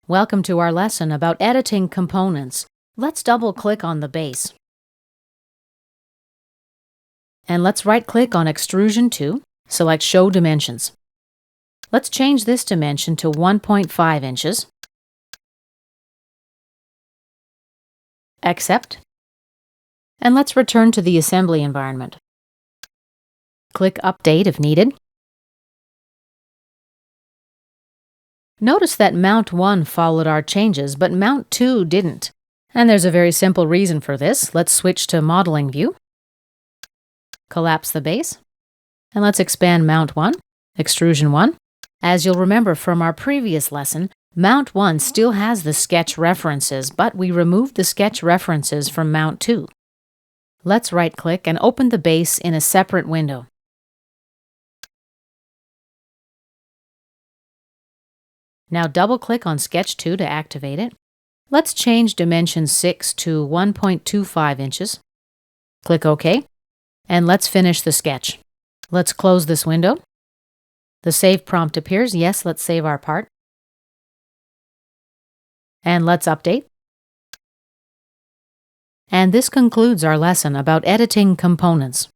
Welcome to our lesson about editing components. Let's double-click on the base. And let's right-click on Extrusion to, select Show Dimensions. Let's change this dimension to 1.5 inches. Accept. And let's return to the assembly environment. Click Update if needed. Notice that Mount 1 followed our changes, but Mount 2 didn't. And there's a very simple reason for this. Let's switch to Modeling View. Collapse the base. And let's expand Mount 1, Extrusion 1. As you'll remember from our previous lesson, Mount 1 still has the sketch references, but we removed the sketch references from Mount 2. Let's right-click and open the base in a separate window. Now double-click on Sketch 2 to activate it. Let's change dimension 6 to 1.25 inches. Click OK, and let's finish the sketch. Let's close this window. The Save prompt appears. Yes, let's save our part. And let's update. And this concludes our lesson about editing components.